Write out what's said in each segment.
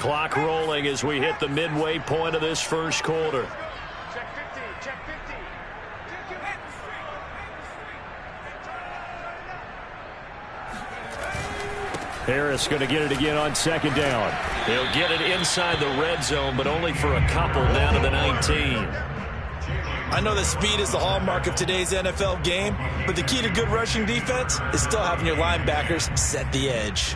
Clock rolling as we hit the midway point of this first quarter. Check 50, check 50. Harris going to get it again on second down. He'll get it inside the red zone, but only for a couple down to the 19. I know that speed is the hallmark of today's NFL game, but the key to good rushing defense is still having your linebackers set the edge.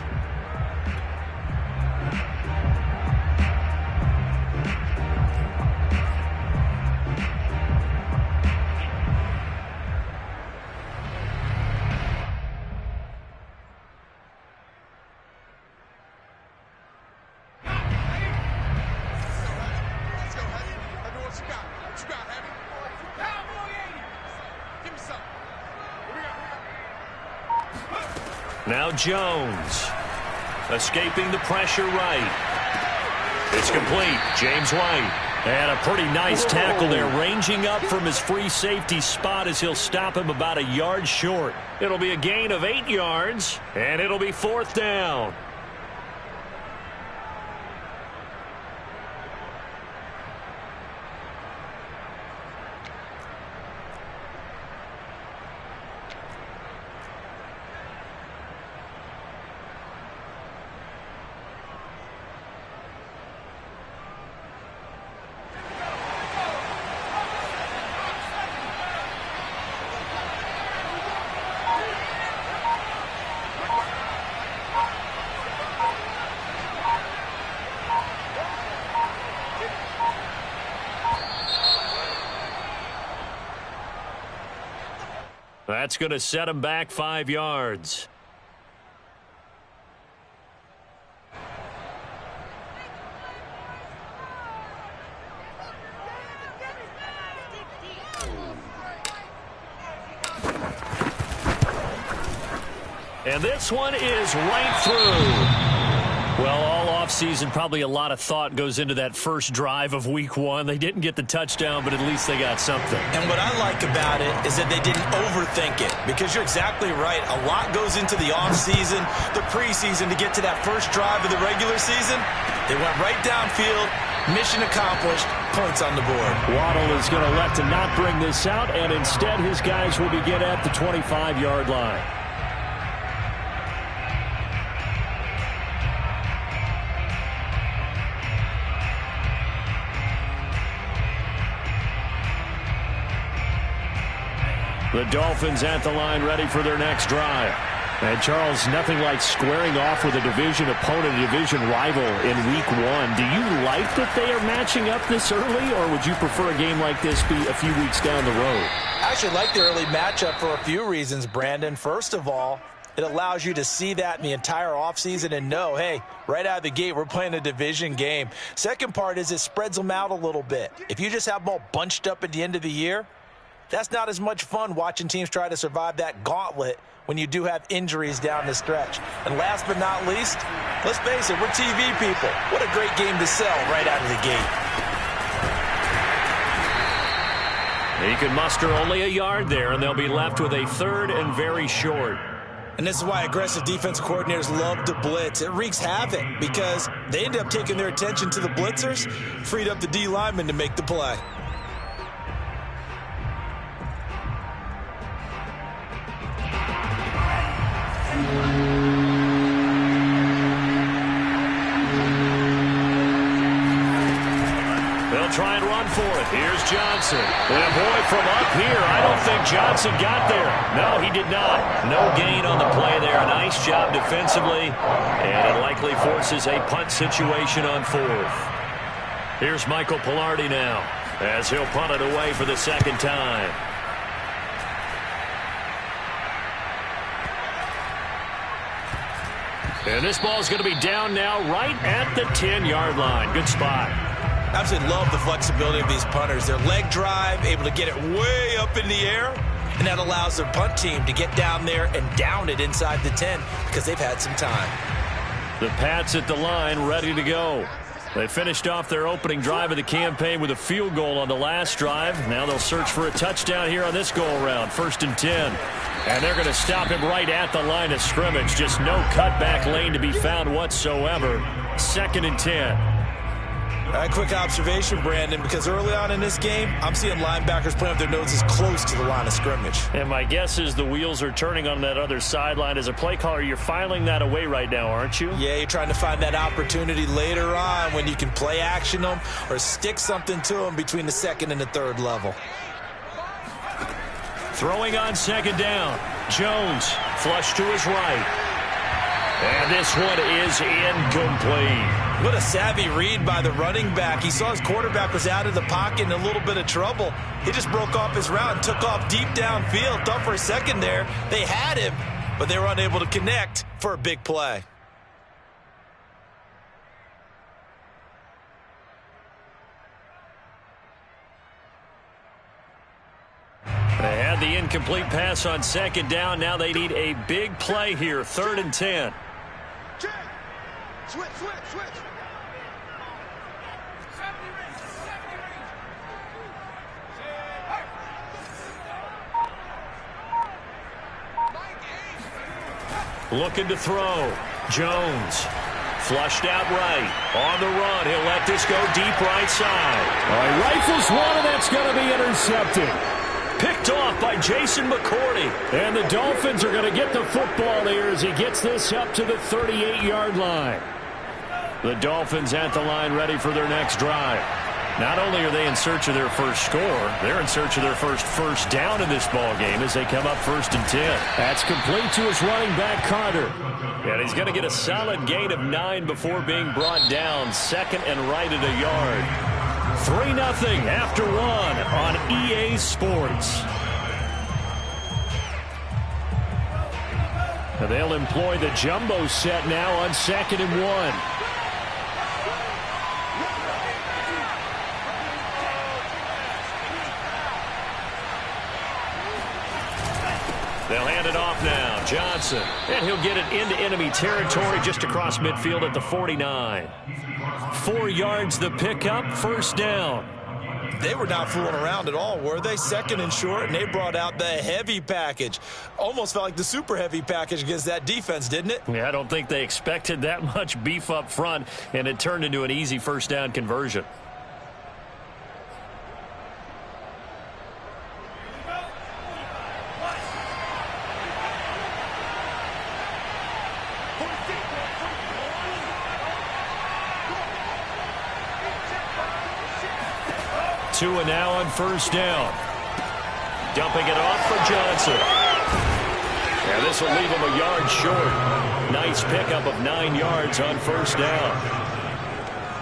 Now Jones, escaping the pressure right. It's complete. James White. And a pretty nice tackle there, ranging up from his free safety spot as he'll stop him about a yard short. It'll be a gain of 8 yards, and it'll be fourth down. That's going to set him back 5 yards. And this one is right through. Well, all offseason, probably a lot of thought goes into that first drive of week 1. They didn't get the touchdown, but at least they got something. And what I like about it is that they didn't overthink it, because you're exactly right. A lot goes into the offseason, the preseason to get to that first drive of the regular season. They went right downfield, mission accomplished, points on the board. Waddle is going to elect to not bring this out, and instead his guys will begin at the 25-yard line. The Dolphins at the line ready for their next drive. And Charles, nothing like squaring off with a division opponent, a division rival in week 1. Do you like that they are matching up this early, or would you prefer a game like this be a few weeks down the road? I actually like the early matchup for a few reasons, Brandon. First of all, it allows you to see that in the entire offseason and know, hey, right out of the gate, we're playing a division game. Second part is it spreads them out a little bit. If you just have them all bunched up at the end of the year, that's not as much fun watching teams try to survive that gauntlet when you do have injuries down the stretch. And last but not least, let's face it, we're TV people. What a great game to sell right out of the gate. He can muster only a yard there, and they'll be left with a third and very short. And this is why aggressive defensive coordinators love to blitz. It wreaks havoc because they end up taking their attention to the blitzers, freed up the D lineman to make the play. They'll try and run for it. Here's Johnson. And boy, from up here, I don't think Johnson got there. No, he did not. No gain on the play there. Nice job defensively. And it likely forces a punt situation on fourth. Here's Michael Pilardi now as he'll punt it away for the second time. And this ball is going to be down now right at the 10-yard line. Good spot. Absolutely love the flexibility of these punters. Their leg drive, able to get it way up in the air, and that allows their punt team to get down there and down it inside the 10 because they've had some time. The Pats at the line ready to go. They finished off their opening drive of the campaign with a field goal on the last drive. Now they'll search for a touchdown here on this go-around. 1st and 10. And they're going to stop him right at the line of scrimmage. Just no cutback lane to be found whatsoever. 2nd and 10. Quick observation, Brandon, because early on in this game, I'm seeing linebackers playing with their noses close to the line of scrimmage. And my guess is the wheels are turning on that other sideline. As a play caller, you're filing that away right now, aren't you? Yeah, you're trying to find that opportunity later on when you can play action them or stick something to them between the 2nd and the 3rd level. Throwing on 2nd down. Jones, flush to his right. And this one is incomplete. What a savvy read by the running back. He saw his quarterback was out of the pocket in a little bit of trouble. He just broke off his route and took off deep downfield. Thought for a second there they had him, but they were unable to connect for a big play. They had the incomplete pass on 2nd down. Now they need a big play here, 3rd and 10. Switch. Looking to throw. Jones. Flushed out right. On the run. He'll let this go deep right side. All right, rifles one, and that's going to be intercepted. Picked off by Jason McCourty. And the Dolphins are going to get the football here as he gets this up to the 38-yard line. The Dolphins at the line ready for their next drive. Not only are they in search of their first score, they're in search of their first down in this ball game as they come up 1st and 10. That's complete to his running back, Carter. And he's going to get a solid gain of 9 before being brought down. 2nd and right at a yard. 3-0 after 1 on EA Sports. And they'll employ the jumbo set now on 2nd and 1. They'll hand it off now. Johnson. And he'll get it into enemy territory just across midfield at the 49. 4 yards the pickup, 1st down. They were not fooling around at all, were they? 2nd and short, and they brought out the heavy package. Almost felt like the super heavy package against that defense, didn't it? Yeah, I don't think they expected that much beef up front, and it turned into an easy 1st down conversion. Tua now on 1st down. Dumping it off for Johnson. Yeah, this will leave him a yard short. Nice pickup of 9 yards on 1st down.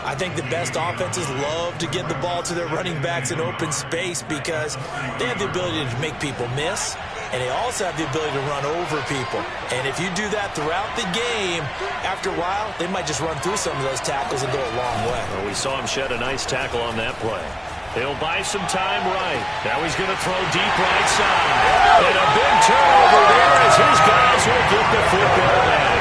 I think the best offenses love to get the ball to their running backs in open space because they have the ability to make people miss, and they also have the ability to run over people. And if you do that throughout the game, after a while, they might just run through some of those tackles and go a long way. Well, we saw him shed a nice tackle on that play. He'll buy some time right. Now he's going to throw deep right side. And a big turnover there as his guys will get the football back.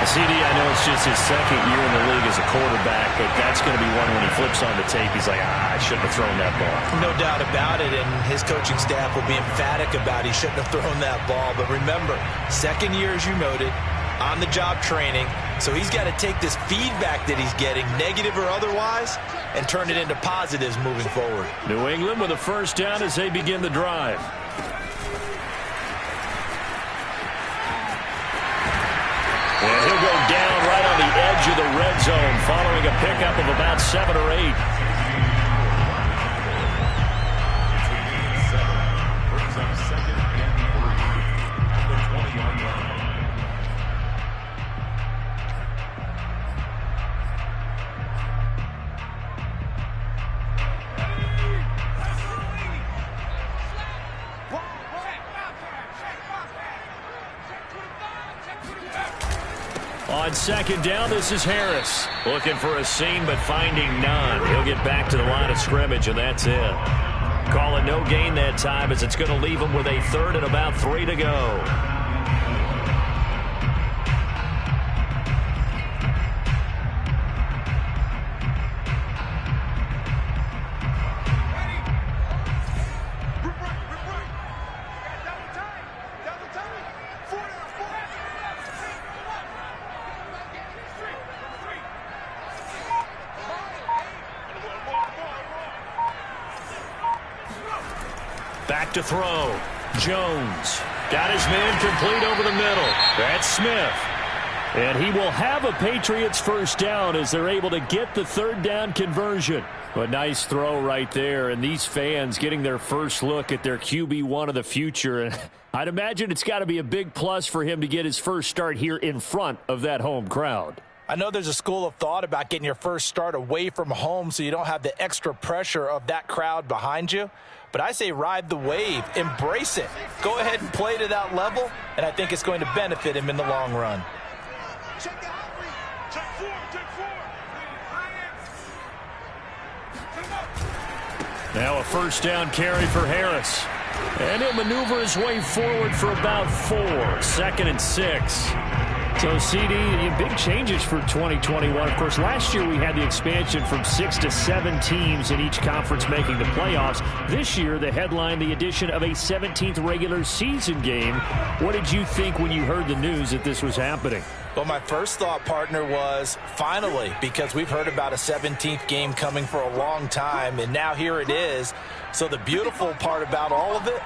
CD, I know it's just his 2nd year in the league as a quarterback, but that's going to be one when he flips on the tape. He's like, I shouldn't have thrown that ball. No doubt about it, and his coaching staff will be emphatic about he shouldn't have thrown that ball. But remember, 2nd year, as you noted, on-the-job training. So he's got to take this feedback that he's getting, negative or otherwise, and turn it into positives moving forward. New England with a 1st down as they begin the drive. And he'll go down right on the edge of the red zone following a pickup of about 7 or 8. On 2nd down, this is Harris. Looking for a seam, but finding none. He'll get back to the line of scrimmage, and that's it. Call it no gain that time as it's going to leave him with a 3rd and about 3 to go. Back to throw. Jones. Got his man complete over the middle. That's Smith. And he will have a Patriots first down as they're able to get the third down conversion. A nice throw right there, and these fans getting their first look at their QB1 of the future. And I'd imagine it's got to be a big plus for him to get his first start here in front of that home crowd. I know there's a school of thought about getting your first start away from home so you don't have the extra pressure of that crowd behind you. But I say ride the wave, embrace it. Go ahead and play to that level, and I think it's going to benefit him in the long run. Check the outreach. Check four. Now a first down carry for Harris. And he'll maneuver his way forward for about 4. 2nd and 6. So, CD, big changes for 2021. Of course, last year we had the expansion from 6 to 7 teams in each conference making the playoffs. This year, the headline, the addition of a 17th regular season game. What did you think when you heard the news that this was happening? Well, my first thought, partner, was finally, because we've heard about a 17th game coming for a long time, and now here it is. So the beautiful part about all of it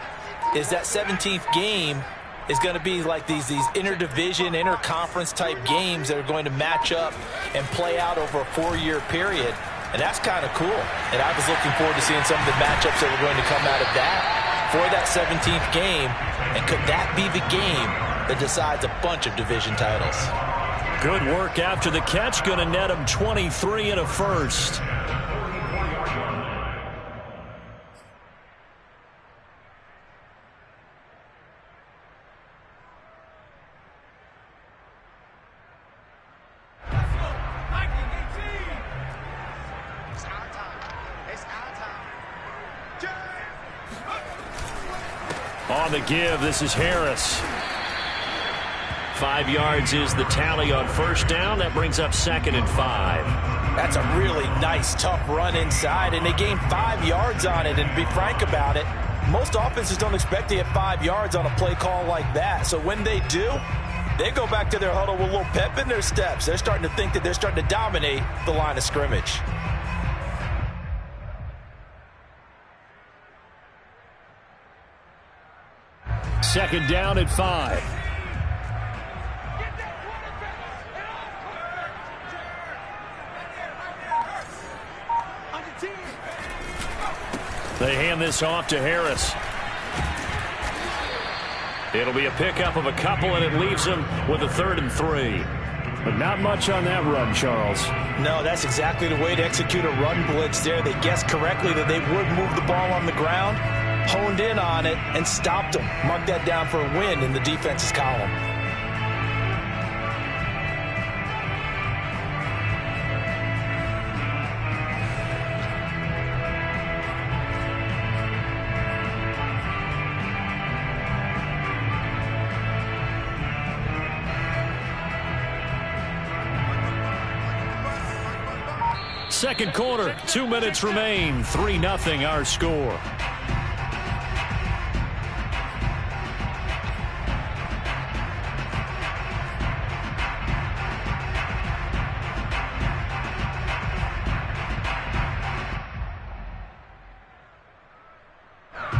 is that 17th game is going to be like these interdivision, interconference type games that are going to match up and play out over a 4-year period. And that's kind of cool. And I was looking forward to seeing some of the matchups that were going to come out of that for that 17th game. And could that be the game that decides a bunch of division titles? Good work after the catch. Going to net him 23 and a first. On the give, this is Harris. 5 yards is the tally on first down. That brings up 2nd and 5. That's a really nice, tough run inside, and they gained 5 yards on it. And to be frank about it, most offenses don't expect to get 5 yards on a play call like that. So when they do, they go back to their huddle with a little pep in their steps. They're starting to think that they're starting to dominate the line of scrimmage. Second down at 5. They hand this off to Harris. It'll be a pickup of a couple, and it leaves them with a 3rd and 3. But not much on that run, Charles. No, that's exactly the way to execute a run blitz there. They guessed correctly that they would move the ball on the ground, honed in on it, and stopped them. Mark that down for a win in the defense's column. Second quarter, 2 minutes remain. 3-0 our score.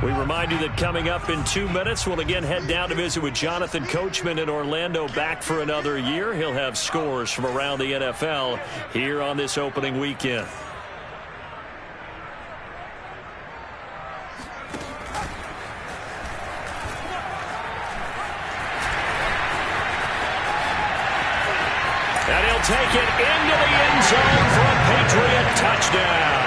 We remind you that coming up in 2 minutes, we'll again head down to visit with Jonathan Coachman in Orlando, back for another year. He'll have scores from around the NFL here on this opening weekend. And he'll take it into the end zone for a Patriot touchdown.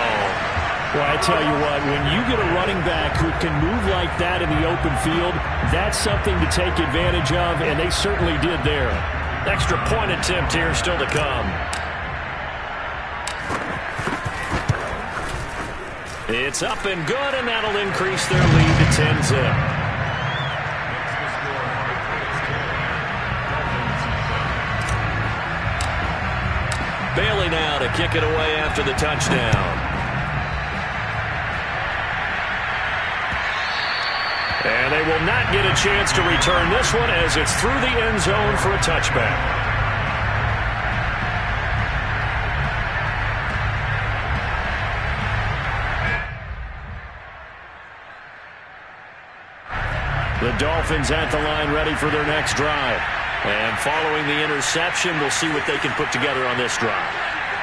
Well, I tell you what, when you get a running back who can move like that in the open field, that's something to take advantage of, and they certainly did there. Extra point attempt here still to come. It's up and good, and that'll increase their lead to 10-zip. Bailey now to kick it away after the touchdown. And they will not get a chance to return this one as it's through the end zone for a touchback. Dolphins at the line ready for their next drive. And following the interception, we'll see what they can put together on this drive.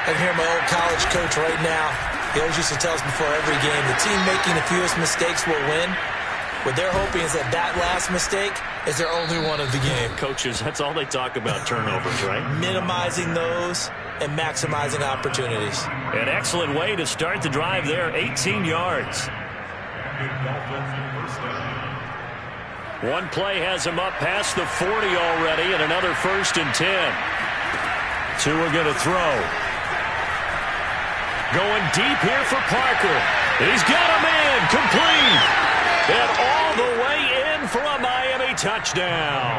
I can hear my old college coach right now. He always used to tell us before every game, the team making the fewest mistakes will win. What they're hoping is that that last mistake is their only one of the game. Coaches, that's all they talk about, turnovers, right? Minimizing those and maximizing opportunities. An excellent way to start the drive there, 18 yards. One play has him up past the 40 already, and another 1st and 10. Two are going to throw. Going deep here for Parker. He's got him in, complete. And all the way in for a Miami touchdown.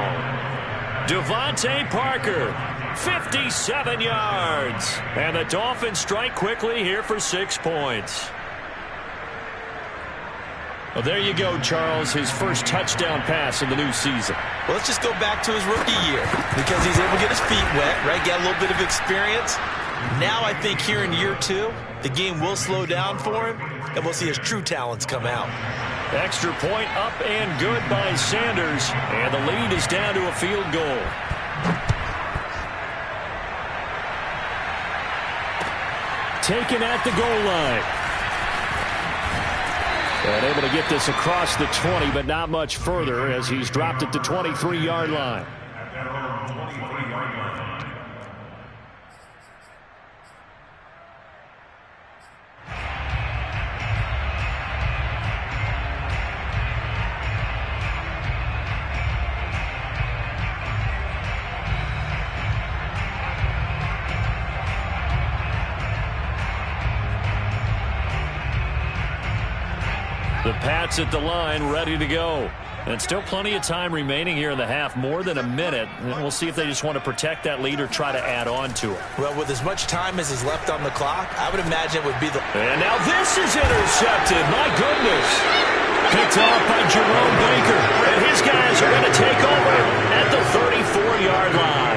Devontae Parker, 57 yards. And the Dolphins strike quickly here for 6 points. Well, there you go, Charles, his first touchdown pass in the new season. Well, let's just go back to his rookie year because he's able to get his feet wet, right? Get a little bit of experience. Now I think here in year 2, the game will slow down for him, and we'll see his true talents come out. Extra point up and good by Sanders, and the lead is down to a field goal. Taken at the goal line. And able to get this across the 20, but not much further as he's dropped at the 23-yard line. The Pats at the line, ready to go. And still plenty of time remaining here in the half, more than a minute. And we'll see if they just want to protect that lead or try to add on to it. Well, with as much time as is left on the clock, I would imagine it would be the... And now this is intercepted. My goodness. Picked off by Jerome Baker. And his guys are going to take over at the 34-yard line.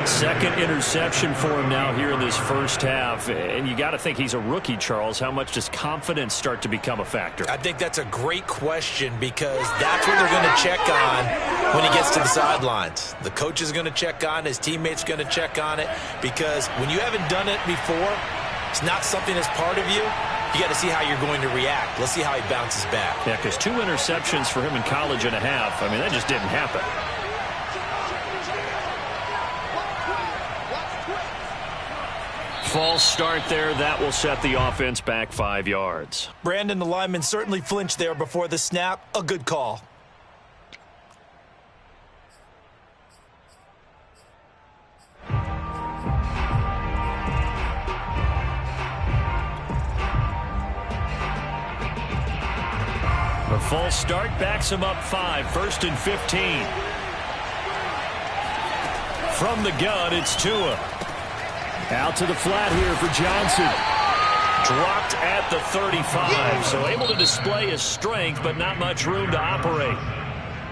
Second interception for him now here in this first half. And you got to think he's a rookie, Charles. How much does confidence start to become a factor? I think that's a great question because that's what they're going to check on when he gets to the sidelines. The coach is going to check on, his teammates going to check on it, because when you haven't done it before, it's not something that's part of you. You got to see how you're going to react. Let's see how he bounces back. Yeah, because 2 interceptions for him in college and a half. I mean, that just didn't happen. False start there. That will set the offense back 5 yards. Brandon, the lineman certainly flinched there before the snap. A good call. The false start backs him up 5, 1st and 15. From the gun, it's Tua. Out to the flat here for Johnson. Dropped at the 35, so able to display his strength, but not much room to operate.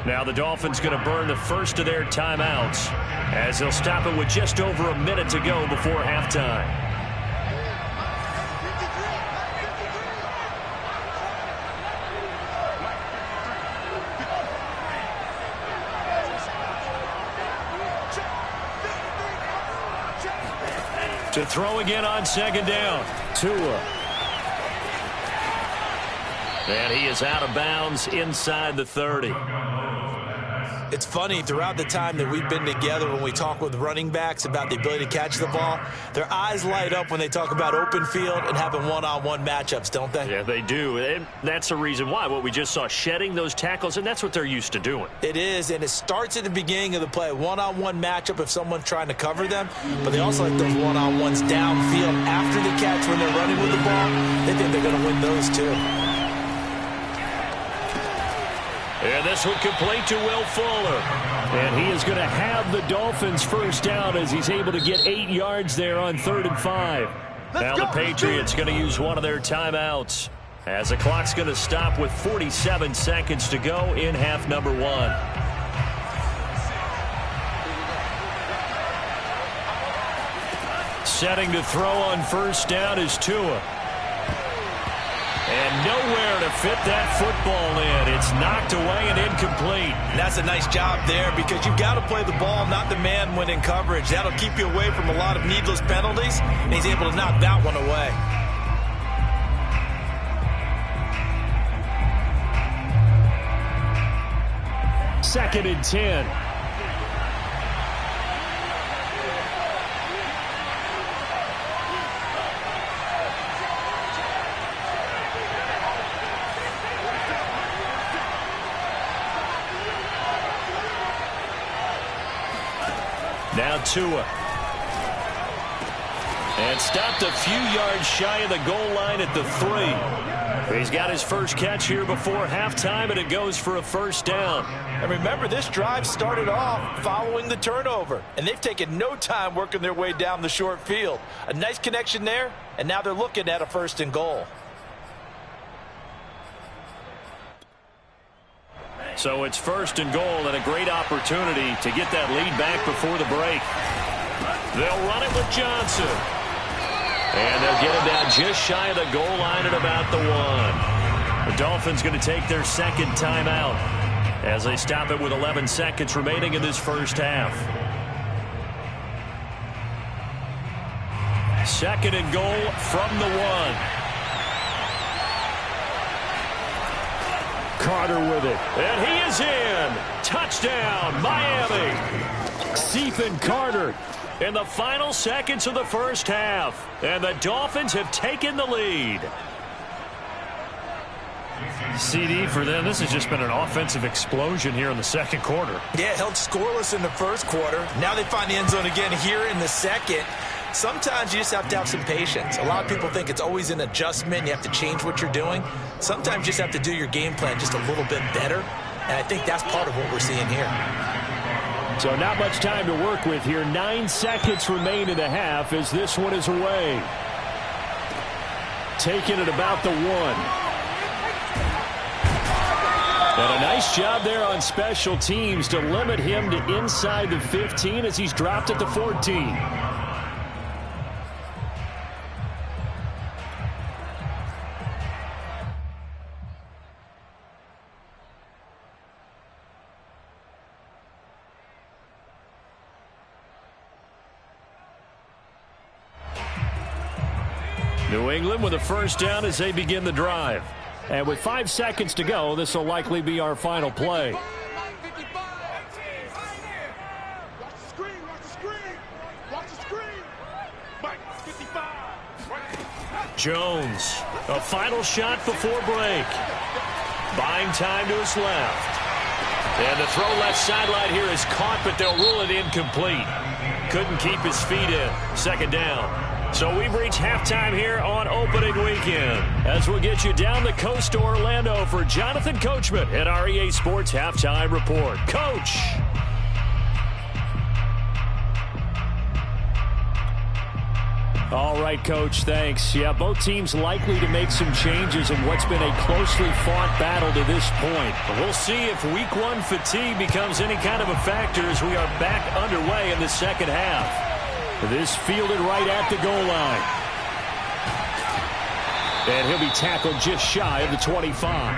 Now the Dolphins going to burn the first of their timeouts as they'll stop it with just over a minute to go before halftime. To throw again on second down. Tua. And he is out of bounds inside the 30. It's funny, throughout the time that we've been together, when we talk with running backs about the ability to catch the ball, their eyes light up when they talk about open field and having one-on-one matchups, don't they? Yeah, they do. And that's the reason why. What we just saw, shedding those tackles, and that's what they're used to doing. It is, and it starts at the beginning of the play. One-on-one matchup if someone's trying to cover them, but they also like those one-on-ones downfield after the catch when they're running with the ball. They think they're going to win those too. And this one complete to Will Fuller. And he is going to have the Dolphins first down as he's able to get 8 yards there on 3rd and 5. Now the Patriots going to use one of their timeouts as the clock's going to stop with 47 seconds to go in half number 1. Setting to throw on first down is Tua. And nowhere to fit that football in. It's knocked away and incomplete. And that's a nice job there because you've got to play the ball, not the man when in coverage. That'll keep you away from a lot of needless penalties, and he's able to knock that one away. Second and 10. Now Tua. And stopped a few yards shy of the goal line at the 3. He's got his first catch here before halftime, and it goes for a first down. And remember, this drive started off following the turnover, and they've taken no time working their way down the short field. A nice connection there, and now they're looking at a first and goal. So it's first and goal and a great opportunity to get that lead back before the break. They'll run it with Johnson. And they'll get him down just shy of the goal line at about the 1. The Dolphins going to take their second timeout as they stop it with 11 seconds remaining in this first half. Second and goal from the 1. Carter with it, and he is in. Touchdown, Miami. Stephen Carter in the final seconds of the first half, and the Dolphins have taken the lead. CD for them, this has just been an offensive explosion here in the second quarter. Yeah, held scoreless in the first quarter. Now they find the end zone again here in the second. Sometimes you just have to have some patience. A lot of people think it's always an adjustment. You have to change what you're doing. Sometimes you just have to do your game plan just a little bit better. And I think that's part of what we're seeing here. So not much time to work with here. 9 seconds remain in the half as this one is away. Taking it about the 1. And a nice job there on special teams to limit him to inside the 15 as he's dropped at the 14. New England with a first down as they begin the drive. And with 5 seconds to go, this will likely be our final play. Watch the screen, watch the screen, watch the screen. Mike, 55. Jones, a final shot before break. Buying time to his left. And the throw left sideline here is caught, but they'll rule it incomplete. Couldn't keep his feet in. Second down. So we've reached halftime here on opening weekend as we'll get you down the coast to Orlando for Jonathan Coachman at our EA Sports Halftime Report. Coach. All right, Coach, thanks. Yeah, both teams likely to make some changes in what's been a closely fought battle to this point. But we'll see if Week 1 fatigue becomes any kind of a factor as we are back underway in the second half. This fielded right at the goal line. And he'll be tackled just shy of the 25.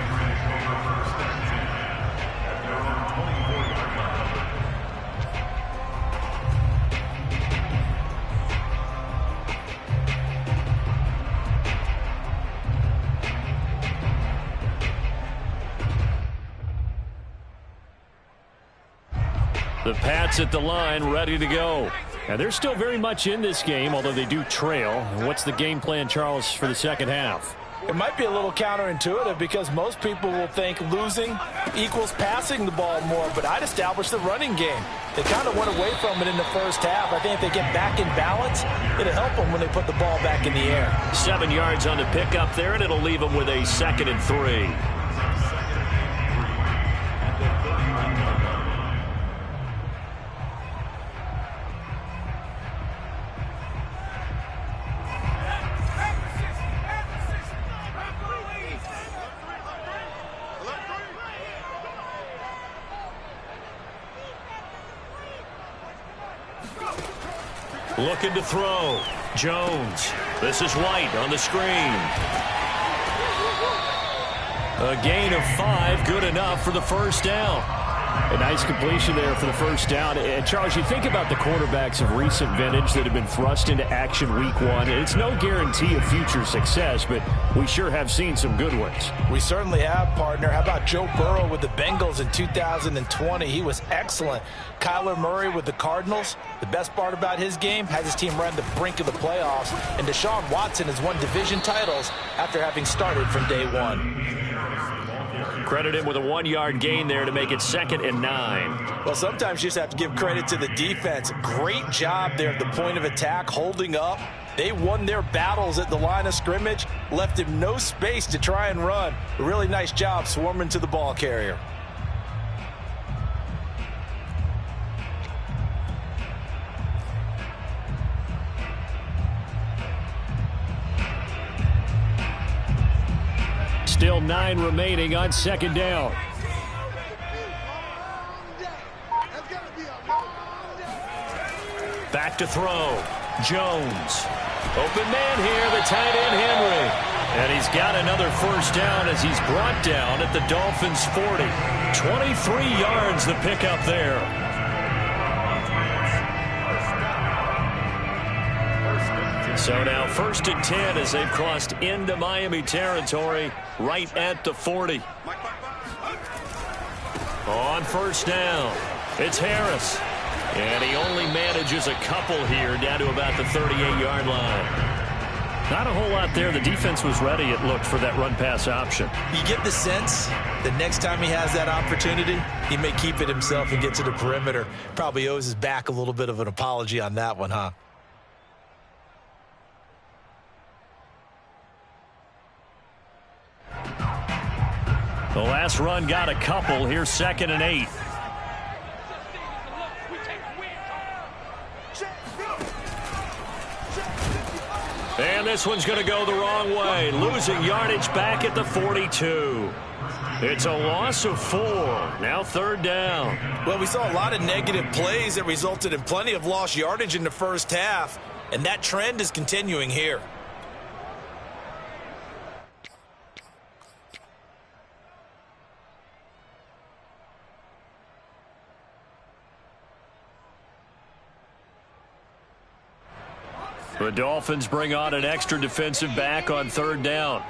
The Pats at the line, ready to go. And they're still very much in this game, although they do trail. What's the game plan, Charles, for the second half? It might be a little counterintuitive because most people will think losing equals passing the ball more, but I'd establish the running game. They kind of went away from it in the first half. I think if they get back in balance, it'll help them when they put the ball back in the air. 7 yards on the pickup there, and it'll leave them with a 2nd and 3. Looking to throw. Jones. This is White on the screen. A gain of 5, good enough for the first down. A nice completion there for the first down. And, Charles, you think about the quarterbacks of recent vintage that have been thrust into action week 1. It's no guarantee of future success, but we sure have seen some good ones. We certainly have, partner. How about Joe Burrow with the Bengals in 2020? He was excellent. Kyler Murray with the Cardinals. The best part about his game, has his team run the brink of the playoffs. And Deshaun Watson has won division titles after having started from day 1. Credit him with a 1-yard gain there to make it 2nd and 9. Well, sometimes you just have to give credit to the defense. Great job there at the point of attack, holding up. They won their battles at the line of scrimmage, left him no space to try and run. A really nice job swarming to the ball carrier. Still 9 remaining on 2nd down. Back to throw. Jones. Open man here, the tight end Henry. And he's got another first down as he's brought down at the Dolphins' 40. 23 yards the pickup there. So now 1st and 10 as they've crossed into Miami territory right at the 40. On first down, it's Harris. And he only manages a couple here down to about the 38-yard line. Not a whole lot there. The defense was ready, it looked, for that run-pass option. You get the sense that next time he has that opportunity, he may keep it himself and get to the perimeter. Probably owes his back a little bit of an apology on that one, huh? The last run got a couple. Here's 2nd and 8. And this one's going to go the wrong way. Losing yardage back at the 42. It's a loss of 4. Now 3rd down. Well, we saw a lot of negative plays that resulted in plenty of lost yardage in the first half. And that trend is continuing here. The Dolphins bring on an extra defensive back on 3rd down.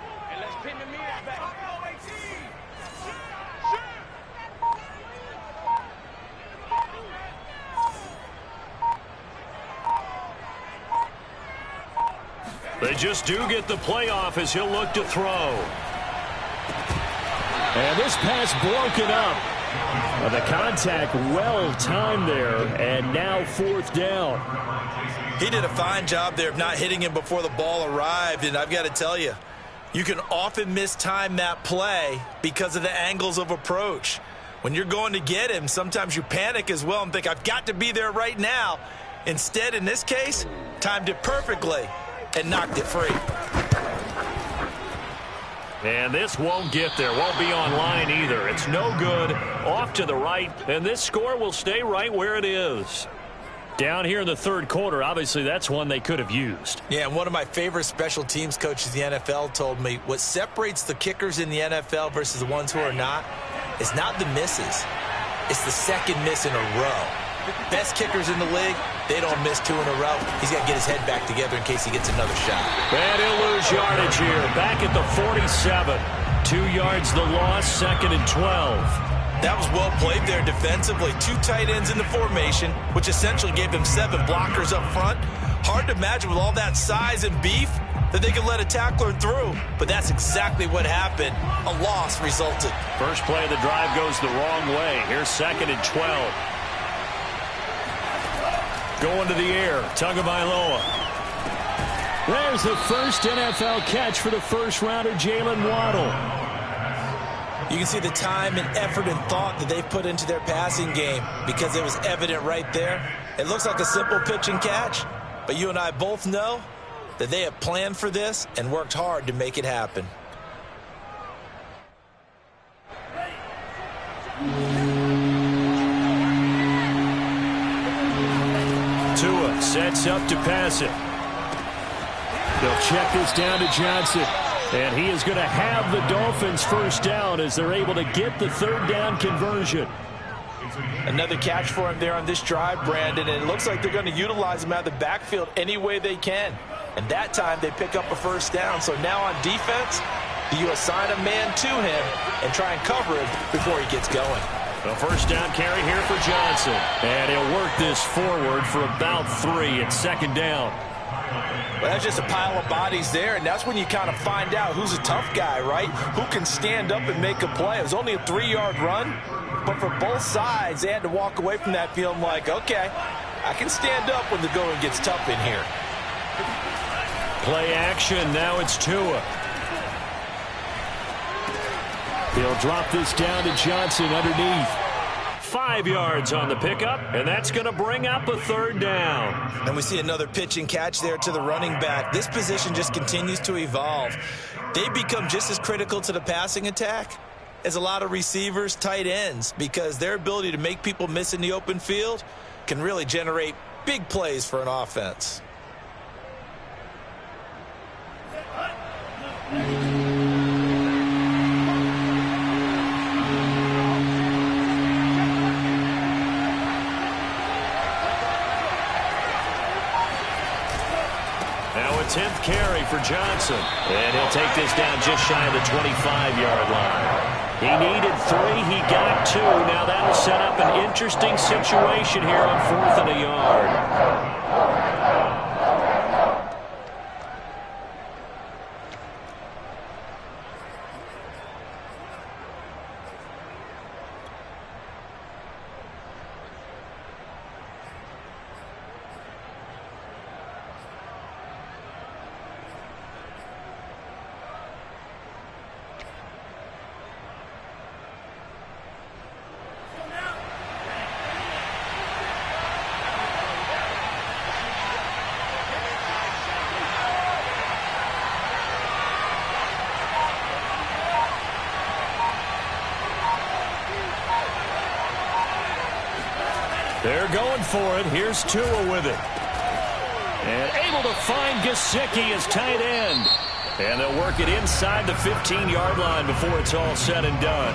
They just do get the playoff as he'll look to throw. And this pass broken up. The contact well timed there, and now 4th down. He did a fine job there of not hitting him before the ball arrived, and I've got to tell you, you can often mistime that play because of the angles of approach. When you're going to get him, sometimes you panic as well and think, I've got to be there right now. Instead, in this case, timed it perfectly and knocked it free. And this won't get there, won't be on line either. It's no good, off to the right, and this score will stay right where it is. Down here in the 3rd quarter, obviously that's one they could have used. Yeah, and one of my favorite special teams coaches in the NFL told me what separates the kickers in the NFL versus the ones who are not is not the misses. It's the second miss in a row. Best kickers in the league, they don't miss 2 in a row. He's got to get his head back together in case he gets another shot. And he'll lose yardage here. Back at the 47. 2 yards the loss, 2nd and 12. That was well played there defensively. 2 tight ends in the formation, which essentially gave them 7 blockers up front. Hard to imagine with all that size and beef that they could let a tackler through, but that's exactly what happened. A loss resulted. First play of the drive goes the wrong way. Here's 2nd and 12. Going to the air, Tagovailoa. There's the first NFL catch for the first-rounder, Jalen Waddle. You can see the time and effort and thought that they've put into their passing game because it was evident right there. It looks like a simple pitch and catch, but you and I both know that they have planned for this and worked hard to make it happen. Tua sets up to pass it. They'll check this down to Johnson. And he is going to have the Dolphins first down as they're able to get the third down conversion. Another catch for him there on this drive, Brandon, and it looks like they're going to utilize him out of the backfield any way they can. And that time they pick up a first down. So now on defense, you assign a man to him and try and cover him before he gets going. A first down carry here for Johnson. And he'll work this forward for about 3 at second down. Well, that's just a pile of bodies there, and that's when you kind of find out who's a tough guy, right? Who can stand up and make a play. It was only a 3-yard run, but for both sides, they had to walk away from that feeling like, okay, I can stand up when the going gets tough in here. Play action. Now it's Tua. He'll drop this down to Johnson underneath. 5 yards on the pickup, and that's going to bring up a third down. And we see another pitch and catch there to the running back. This position just continues to evolve. They become just as critical to the passing attack as a lot of receivers, tight ends, because their ability to make people miss in the open field can really generate big plays for an offense. Now a 10th carry for Johnson. And he'll take this down just shy of the 25-yard line. He needed 3. He got 2. Now that'll set up an interesting situation here on 4th and a yard. They're going for it. Here's Tua with it. And able to find Gesicki as tight end. And they'll work it inside the 15-yard line before it's all said and done.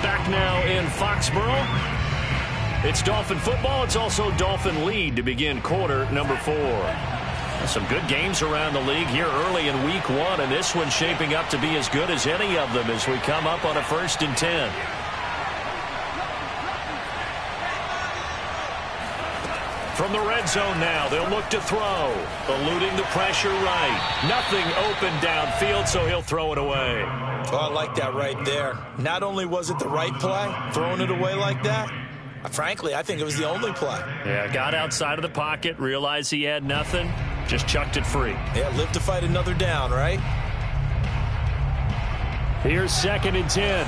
Back now in Foxborough. It's Dolphin football. It's also Dolphin lead to begin quarter number 4. Some good games around the league here early in week 1. And this one's shaping up to be as good as any of them as we come up on a 1st and 10. From the red zone now, they'll look to throw. Eluding the pressure right. Nothing open downfield, so he'll throw it away. Oh, I like that right there. Not only was it the right play, throwing it away like that, frankly, I think it was the only play. Yeah, got outside of the pocket, realized he had nothing, just chucked it free. Yeah, live to fight another down, right? Here's 2nd and 10.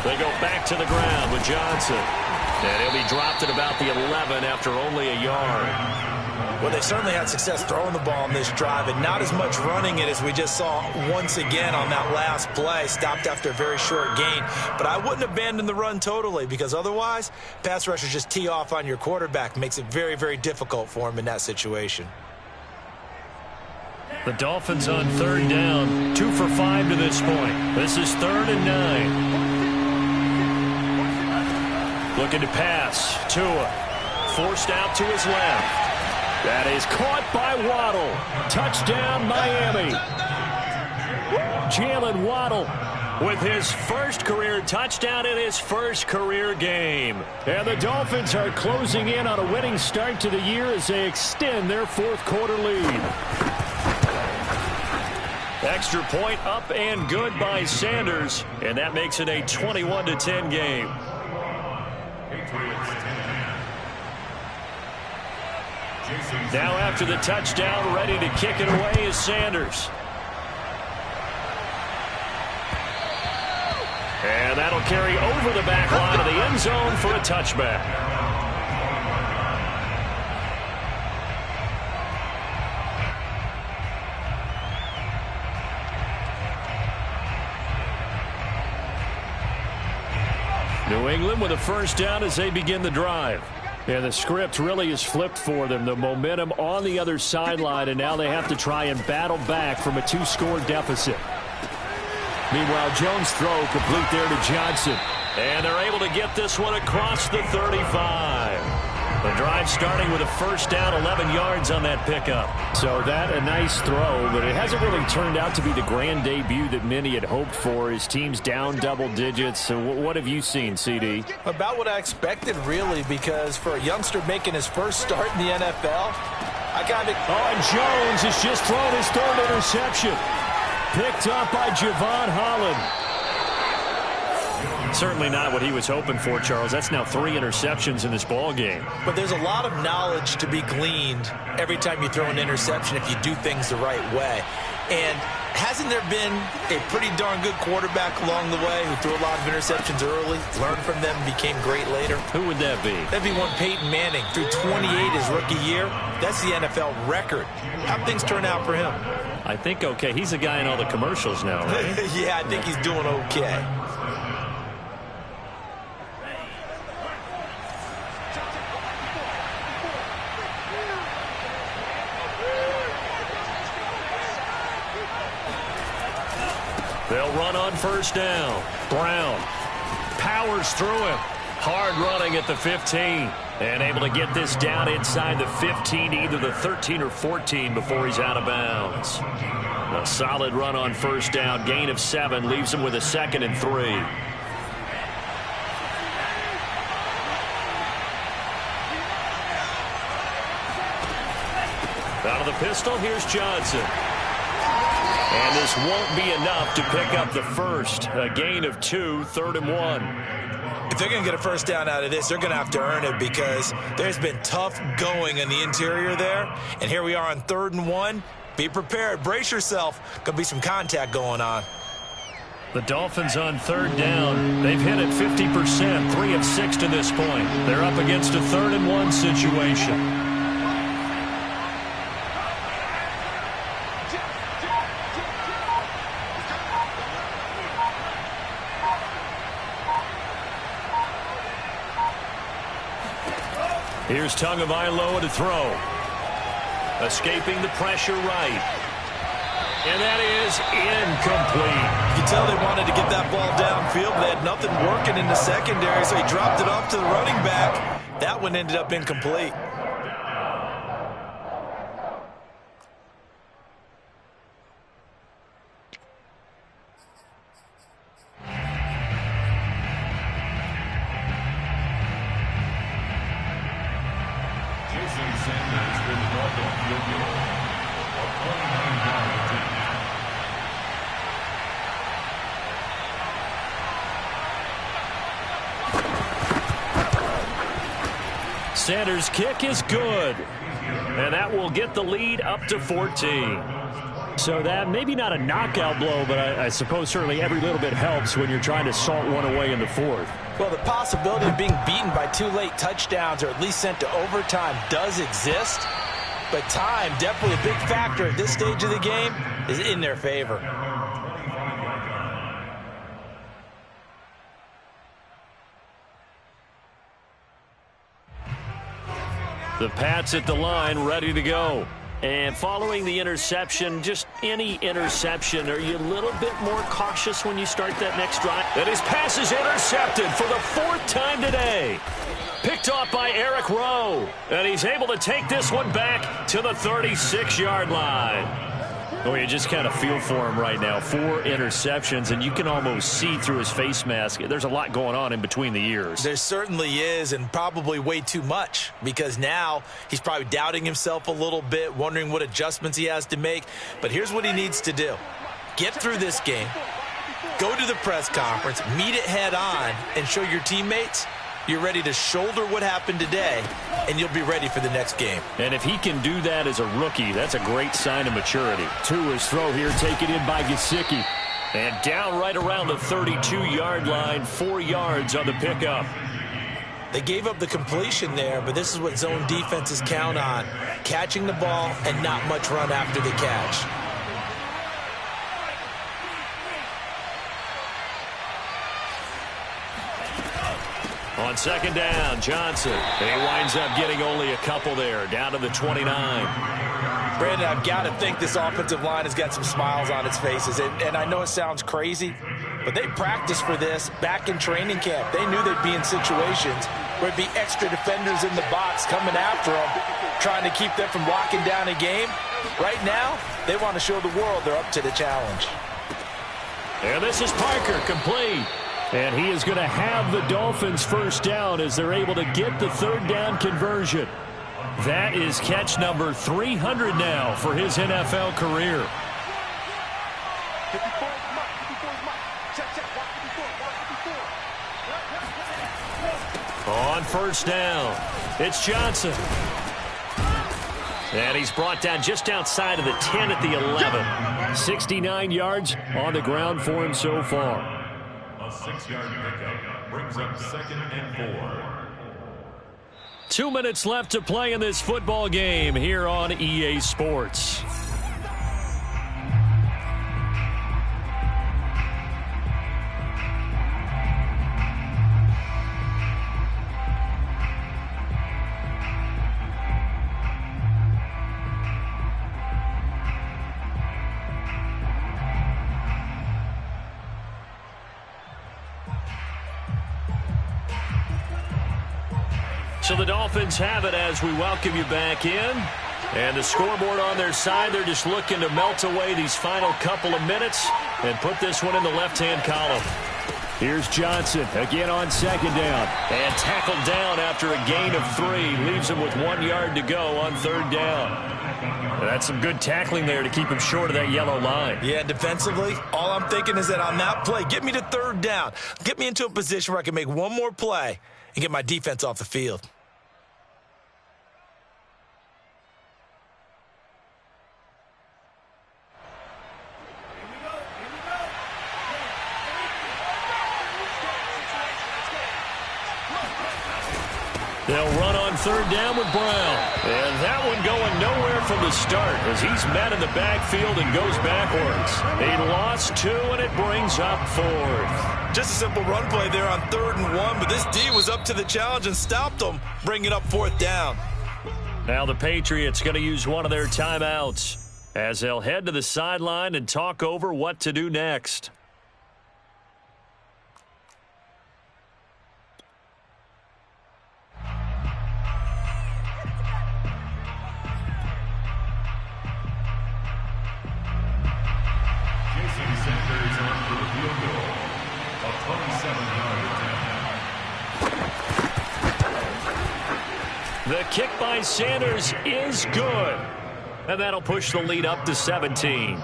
They go back to the ground with Johnson. And he'll be dropped at about the 11 after only a yard. Well, they certainly had success throwing the ball in this drive, and not as much running it as we just saw once again on that last play. Stopped after a very short gain. But I wouldn't abandon the run totally, because otherwise, pass rushers just tee off on your quarterback. Makes it very, very difficult for him in that situation. The Dolphins on 3rd down. 2 for 5 to this point. This is 3rd and 9. Looking to pass. Tua forced out to his left. That is caught by Waddle. Touchdown, Miami. Jalen Waddle with his first career touchdown in his first career game. And the Dolphins are closing in on a winning start to the year as they extend their 4th quarter lead. Extra point up and good by Sanders. And that makes it a 21-10 game. Now after the touchdown, ready to kick it away is Sanders. And that'll carry over the back line of the end zone for a touchback. New England with a first down as they begin the drive. And the script really is flipped for them. The momentum on the other sideline, and now they have to try and battle back from a 2-score deficit. Meanwhile, Jones' throw complete there to Johnson. And they're able to get this one across the 35. The drive starting with a first down, 11 yards on that pickup. So that a nice throw, but it hasn't really turned out to be the grand debut that many had hoped for. His team's down double digits. So what have you seen, CD? About what I expected, really, because for a youngster making his first start in the NFL, I got it. Oh, and Jones has just thrown his third interception. Picked up by Javon Holland. Certainly not what he was hoping for, Charles. That's now 3 interceptions in this ball game. But there's a lot of knowledge to be gleaned every time you throw an interception if you do things the right way. And hasn't there been a pretty darn good quarterback along the way who threw a lot of interceptions early, learned from them, became great later? Who would that be? That'd be one Peyton Manning. Threw 28 his rookie year. That's the NFL record. How'd things turn out for him? I think okay. He's a guy in all the commercials now, right? Yeah, I think he's doing okay. They'll run on first down. Brown powers through him. Hard running at the 15. And able to get this down inside the 15, either the 13 or 14 before he's out of bounds. A solid run on first down. Gain of 7 leaves him with a 2nd and 3. Out of the pistol, here's Johnson. And this won't be enough to pick up the first. A gain of 2, 3rd and 1. If they're going to get a first down out of this, they're going to have to earn it because there's been tough going in the interior there. And here we are on 3rd and 1. Be prepared. Brace yourself. Could be some contact going on. The Dolphins on 3rd down. They've hit it 50%, 3 of 6 to this point. They're up against a 3rd and 1 situation. Here's Tagovailoa to throw. Escaping the pressure right. And that is incomplete. You can tell they wanted to get that ball downfield. They had nothing working in the secondary, so he dropped it off to the running back. That one ended up incomplete. Sanders' kick is good. And that will get the lead up to 14. So that maybe not a knockout blow, but I suppose certainly every little bit helps when you're trying to salt one away in the 4th. Well, the possibility of being beaten by 2 late touchdowns or at least sent to overtime does exist. But time, definitely a big factor at this stage of the game, is in their favor. The Pats at the line, ready to go. And following the interception, just any interception, are you a little bit more cautious when you start that next drive? And his pass is intercepted for the 4th time today. Picked off by Eric Rowe. And he's able to take this one back to the 36-yard line. Oh, you just kind of feel for him right now. 4 interceptions, and you can almost see through his face mask. There's a lot going on in between the ears. There certainly is, and probably way too much, because now he's probably doubting himself a little bit, wondering what adjustments he has to make. But here's what he needs to do. Get through this game, go to the press conference, meet it head on, and show your teammates you're ready to shoulder what happened today, and you'll be ready for the next game. And if he can do that as a rookie, that's a great sign of maturity. To his throw here, taken in by Gesicki. And down right around the 32-yard line, 4 yards on the pickup. They gave up the completion there, but this is what zone defenses count on. Catching the ball and not much run after the catch. On On second down, Johnson. He winds up getting only a couple there, down to the 29. Brandon, I've got to think this offensive line has got some smiles on its faces. And I know it sounds crazy, but they practiced for this back in training camp. They knew they'd be in situations where it'd be extra defenders in the box coming after them, trying to keep them from locking down a game. Right now, they want to show the world they're up to the challenge. And this is Parker, complete. And he is going to have the Dolphins first down as they're able to get the third down conversion. That is catch number 300 now for his NFL career. On first down, it's Johnson. And he's brought down just outside of the 10 at the 11. 69 yards on the ground for him so far. A 6-yard pickup brings up 2nd and 4. 2 minutes left to play in this football game here on EA Sports. So the Dolphins have it as we welcome you back in. And the scoreboard on their side, they're just looking to melt away these final couple of minutes and put this one in the left-hand column. Here's Johnson again on second down. And tackled down after a gain of 3. Leaves him with 1 yard to go on third down. That's some good tackling there to keep him short of that yellow line. Yeah, defensively, all I'm thinking is that on that play, get me to third down. Get me into a position where I can make one more play and get my defense off the field. They'll run on third down with Brown. And that one going nowhere from the start as he's met in the backfield and goes backwards. He lost 2, and it brings up 4th. Just a simple run play there on 3rd and 1, but this D was up to the challenge and stopped them, bringing up 4th down. Now the Patriots going to use one of their timeouts as they'll head to the sideline and talk over what to do next. The kick by Sanders is good. And that'll push the lead up to 17.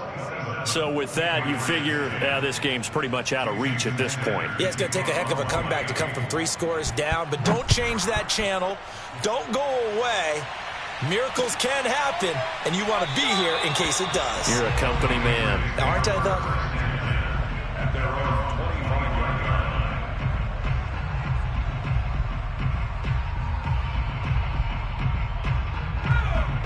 So with that, you figure this game's pretty much out of reach at this point. Yeah, it's going to take a heck of a comeback to come from 3 scores down, but don't change that channel. Don't go away. Miracles can happen, and you want to be here in case it does. You're a company man. Now, aren't I, though? At their own 25-yard line.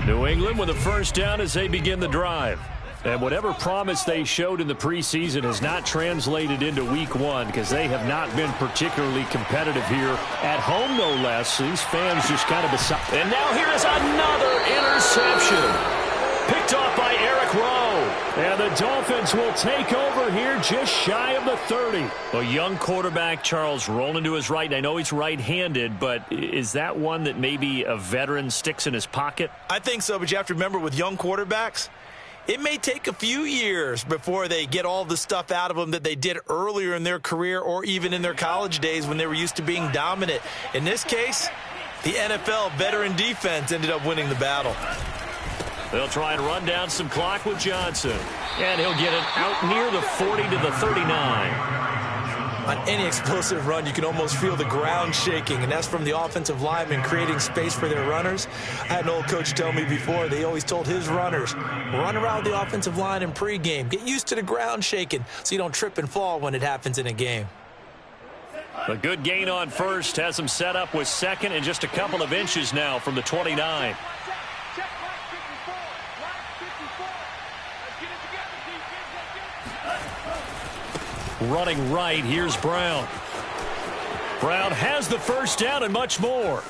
New England with a first down as they begin the drive. And whatever promise they showed in the preseason has not translated into week 1 because they have not been particularly competitive here at home, no less. These fans just kind of beside. And now here is another interception. Picked off by Eric Rowe. And the Dolphins will take over here just shy of the 30. A young quarterback, Charles, rolling to his right. I know he's right-handed, but is that one that maybe a veteran sticks in his pocket? I think so, but you have to remember with young quarterbacks, it may take a few years before they get all the stuff out of them that they did earlier in their career or even in their college days when they were used to being dominant. In this case, the NFL veteran defense ended up winning the battle. They'll try and run down some clock with Johnson. And he'll get it out near the 40 to the 39. On any explosive run, you can almost feel the ground shaking, and that's from the offensive linemen creating space for their runners. I had an old coach tell me before, they always told his runners, run around the offensive line in pregame. Get used to the ground shaking so you don't trip and fall when it happens in a game. A good gain on first has him set up with second and just a couple of inches now from the 29. Running right, here's Brown. Brown has the first down and much more.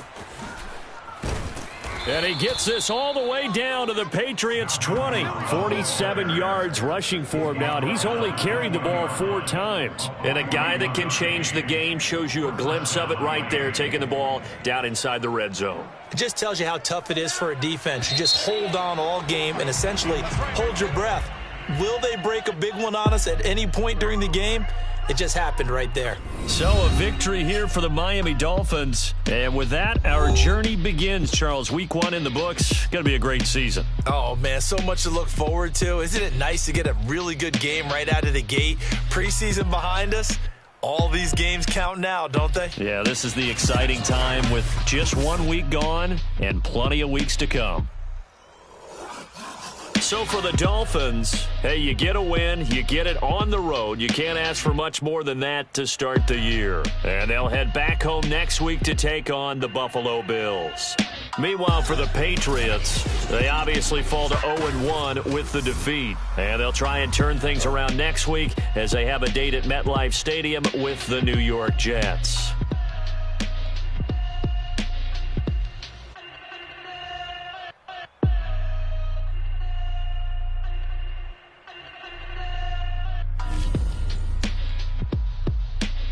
And he gets this all the way down to the Patriots' 20. 47 yards rushing for him now. He's only carried the ball 4 times. And a guy that can change the game shows you a glimpse of it right there, taking the ball down inside the red zone. It just tells you how tough it is for a defense. You just hold on all game and essentially hold your breath. Will they break a big one on us at any point during the game? It just happened right there. So a victory here for the Miami Dolphins. And with that, our journey begins, Charles. Week 1 in the books. Going to be a great season. Oh, man, so much to look forward to. Isn't it nice to get a really good game right out of the gate? Preseason behind us. All these games count now, don't they? Yeah, this is the exciting time with just 1 week gone and plenty of weeks to come. So for the Dolphins, hey, you get a win, you get it on the road. You can't ask for much more than that to start the year. And they'll head back home next week to take on the Buffalo Bills. Meanwhile, for the Patriots, they obviously fall to 0-1 with the defeat. And they'll try and turn things around next week as they have a date at MetLife Stadium with the New York Jets.